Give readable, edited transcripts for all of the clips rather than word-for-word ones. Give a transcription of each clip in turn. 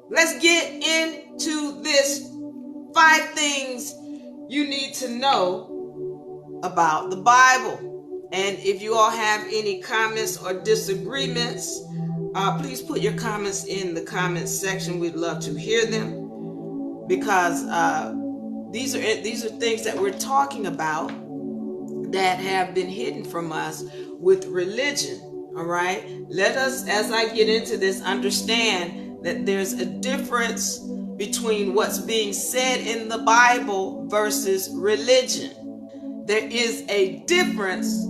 let's get into this 5 things you need to know about the Bible. And if you all have any comments or disagreements, please put your comments in the comments section. We'd love to hear them, because these are things that we're talking about that have been hidden from us with religion. All right, let us, as I get into this, understand that there's a difference between what's being said in the Bible versus religion. There is a difference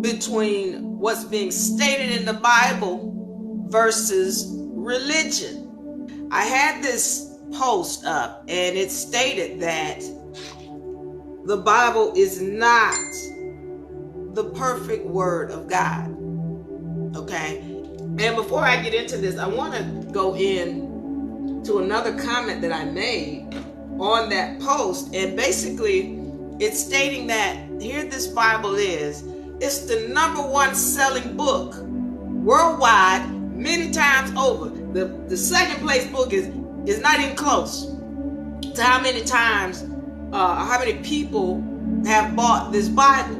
between what's being stated in the Bible versus religion. I had this post up and it stated that the Bible is not the perfect word of God. Okay? And before I get into this, I want to go in to another comment that I made on that post. And basically, it's stating that here this Bible is. It's the #1 selling book worldwide many times over. The second place book is not even close to how many times, how many people have bought this Bible.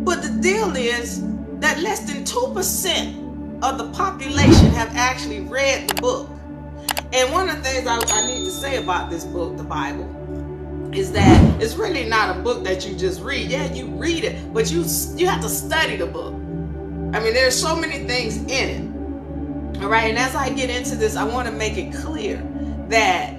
But the deal is that less than 2% of the population have actually read the book. And one of the things I need to say about this book, the Bible, is that it's really not a book that you just read. Yeah, you read it, but you have to study the book. I mean, there's so many things in it. All right, and as I get into this, I want to make it clear that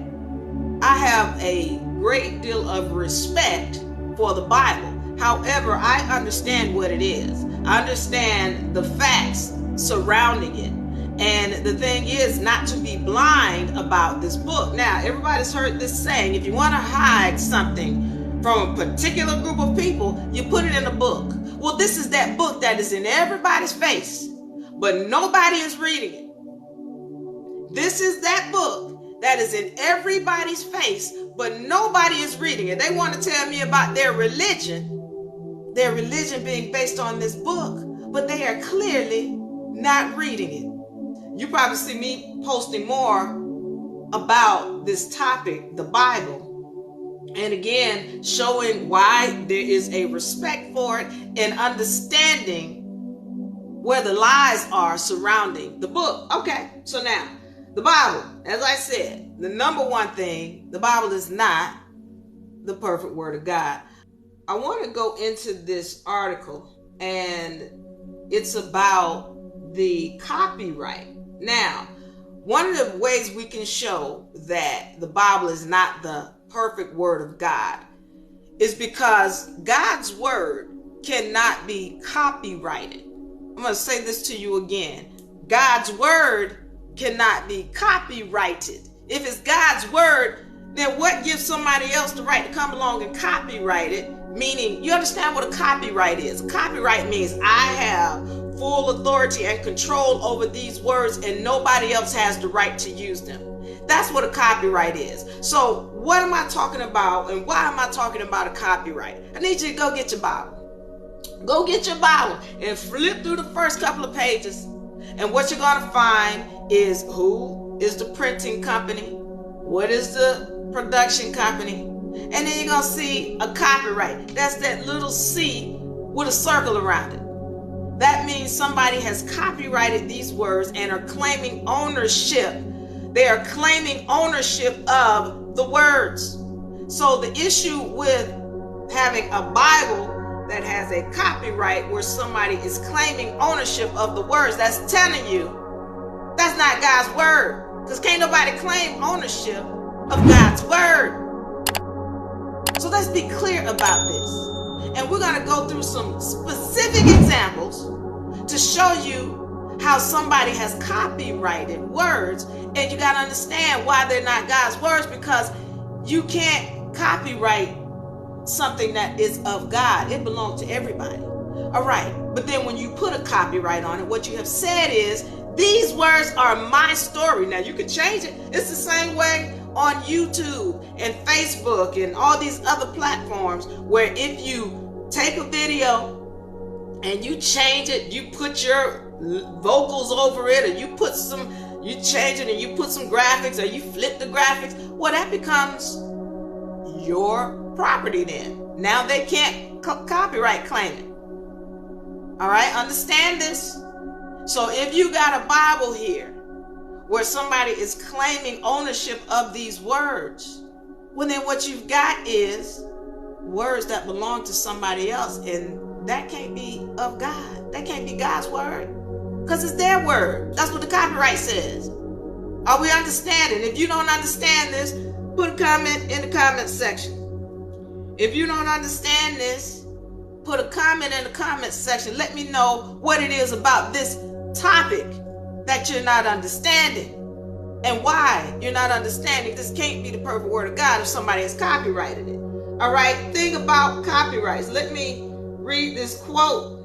I have a great deal of respect for the Bible. However, I understand what it is. I understand the facts surrounding it. And the thing is not to be blind about this book. Now, everybody's heard this saying, if you want to hide something from a particular group of people, you put it in a book. Well, this is that book that is in everybody's face, but nobody is reading it. This is that book that is in everybody's face, but nobody is reading it. They want to tell me about their religion being based on this book, but they are clearly not reading it. You probably see me posting more about this topic, the Bible, and again, showing why there is a respect for it and understanding where the lies are surrounding the book. Okay, so now, the Bible, as I said, the #1 thing, the Bible is not the perfect word of God. I want to go into this article, and it's about the copyright. Now, one of the ways we can show that the Bible is not the perfect word of God is because God's word cannot be copyrighted. I'm going to say this to you again. God's word cannot be copyrighted. If it's God's word, then what gives somebody else the right to come along and copyright it? Meaning, you understand what a copyright is. Copyright means I have full authority and control over these words and nobody else has the right to use them. That's what a copyright is. So what am I talking about and why am I talking about a copyright? I need you to go get your Bible. Go get your Bible and flip through the first couple of pages. And what you're going to find is who is the printing company, what is the production company, and then you're going to see a copyright. That's that little C with a circle around it. That means somebody has copyrighted these words and are claiming ownership. They are claiming ownership of the words. So the issue with having a Bible that has a copyright where somebody is claiming ownership of the words, that's telling you that's not God's word. Because can't nobody claim ownership of God's word. So let's be clear about this. And we're going to go through some specific examples to show you how somebody has copyrighted words. And you got to understand why they're not God's words, because you can't copyright something that is of God. It belongs to everybody. All right. But then when you put a copyright on it, what you have said is, these words are my story. Now you can change it. It's the same way on YouTube and Facebook and all these other platforms, where if you take a video and you change it, you put your vocals over it, or you put some you change it and you put some graphics or you flip the graphics, well, that becomes your property then. Now they can't copyright claim it. All right, understand this. So if you got a Bible here where somebody is claiming ownership of these words, well, then what you've got is words that belong to somebody else, and that can't be of God. That can't be God's word, because it's their word. That's what the copyright says. Are we understanding? If you don't understand this, put a comment in the comment section. If you don't understand this, put a comment in the comment section. Let me know what it is about this topic that you're not understanding and why you're not understanding. This can't be the perfect word of God if somebody has copyrighted it. All right, think about copyrights. Let me read this quote.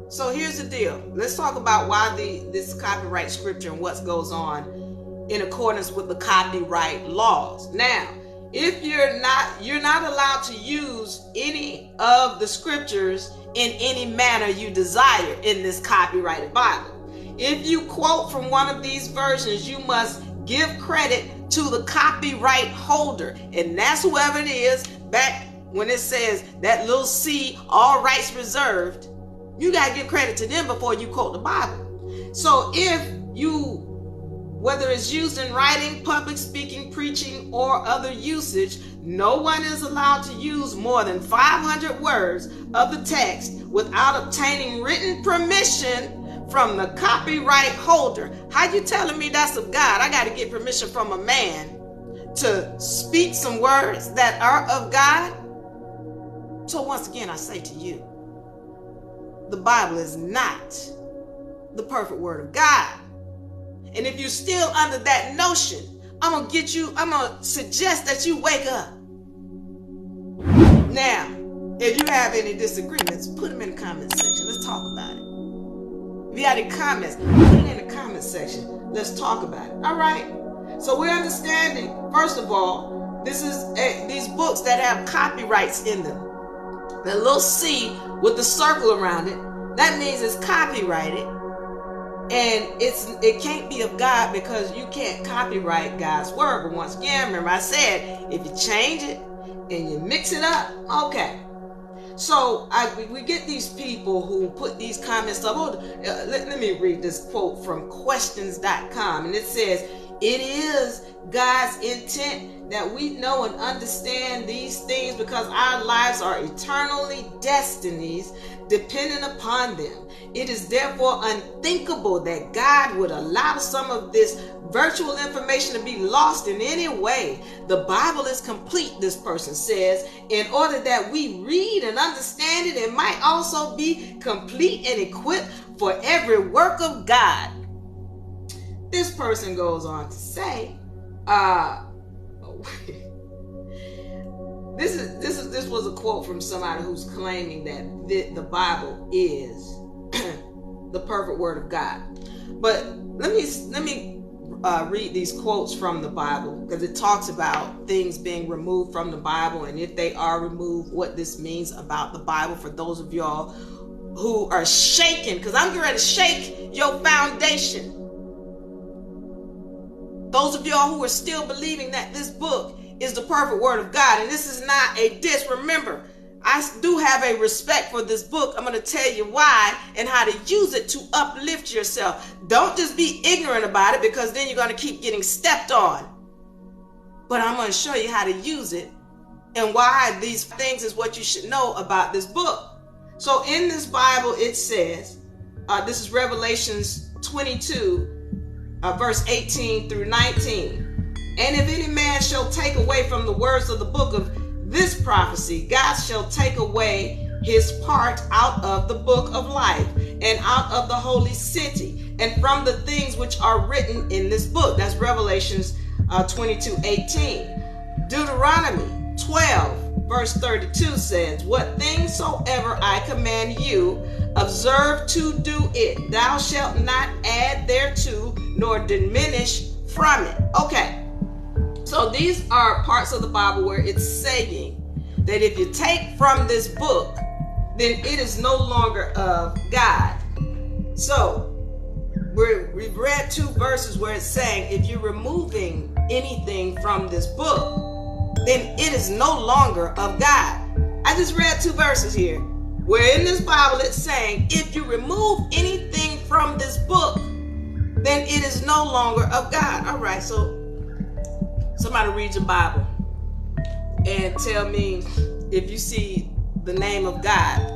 So here's the deal. Let's talk about why this copyright scripture and what goes on in accordance with the copyright laws. Now, if you're not allowed to use any of the scriptures in any manner you desire in this copyrighted Bible. If you quote from one of these versions, you must give credit to the copyright holder, and that's whoever it is. Back when it says that little C, all rights reserved, you got to give credit to them before you quote the Bible. So whether it's used in writing, public speaking, preaching, or other usage, no one is allowed to use more than 500 words of the text without obtaining written permission from the copyright holder. How you telling me that's of God? I got to get permission from a man to speak some words that are of God? So once again, I say to you, the Bible is not the perfect word of God. And if you're still under that notion, I'm going to suggest that you wake up. Now, if you have any disagreements, put them in the comment section. Let's talk about it. If you have any comments, put it in the comment section. Let's talk about it. All right. So we're understanding, first of all, this is these books that have copyrights in them. The little C with the circle around it, that means it's copyrighted. And it can't be of God because you can't copyright God's word. But once again, remember I said, if you change it and you mix it up, okay. So we get these people who put these comments up. Let me read this quote from questions.com. And it says, it is God's intent that we know and understand these things because our lives are eternally destinies dependent upon them. It is therefore unthinkable that God would allow some of this virtual information to be lost in any way. The Bible is complete, this person says, in order that we read and understand it. It might also be complete and equipped for every work of God. This person goes on to say, this was a quote from somebody who's claiming that the Bible is the perfect word of God. But let me read these quotes from the Bible, because it talks about things being removed from the Bible, and if they are removed, what this means about the Bible for those of y'all who are shaking, because I'm getting ready to shake your foundation. Those of y'all who are still believing that this book is the perfect word of God, and this is not a diss. Remember, I do have a respect for this book. I'm going to tell you why and how to use it to uplift yourself. Don't just be ignorant about it, because then you're going to keep getting stepped on. But I'm going to show you how to use it and why these things is what you should know about this book. So in this Bible, it says, this is Revelations 22, verse 18 through 19. And if any man shall take away from the words of the book of this prophecy, God shall take away his part out of the book of life and out of the holy city and from the things which are written in this book. That's Revelations 22:18. Deuteronomy 12 verse 32 says, what things soever I command you, observe to do it. Thou shalt not add thereto nor diminish from it. Okay. So these are parts of the Bible where it's saying that if you take from this book, then it is no longer of God. So we've read 2 verses where it's saying if you're removing anything from this book, then it is no longer of God. I just read 2 verses here where in this Bible it's saying if you remove anything from this book, then it is no longer of God. All right, so somebody read your Bible and tell me if you see the name of God.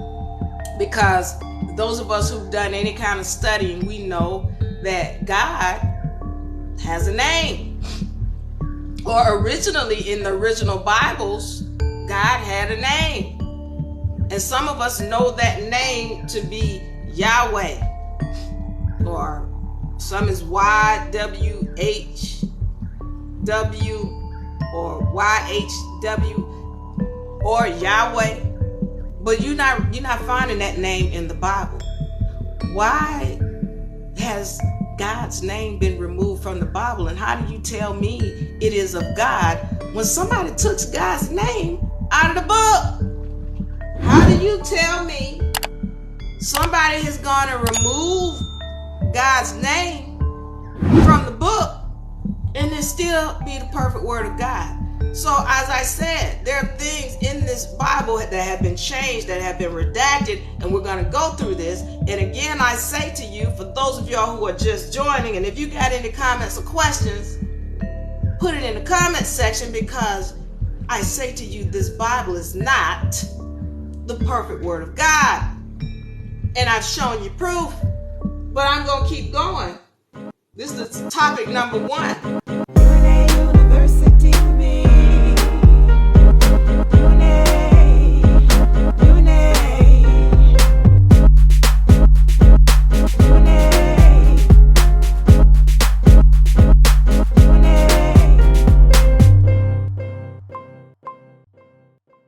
Because those of us who've done any kind of studying, we know that God has a name. Or originally in the original Bibles, God had a name. And some of us know that name to be Yahweh. Or some is YWHW or YHW or Yahweh. But you're not finding that name in the Bible. Why has God's name been removed from the Bible? And how do you tell me it is of God when somebody took God's name out of the book? How do you tell me somebody has gone and removed God's name from the book and it still be the perfect word of God? So as I said, there are things in this Bible that have been changed, that have been redacted, and we're going to go through this. And again, I say to you, for those of y'all who are just joining, and if you got any comments or questions, put it in the comment section, because I say to you, this Bible is not the perfect word of God. And I've shown you proof, but I'm going to keep going. This is topic number 1.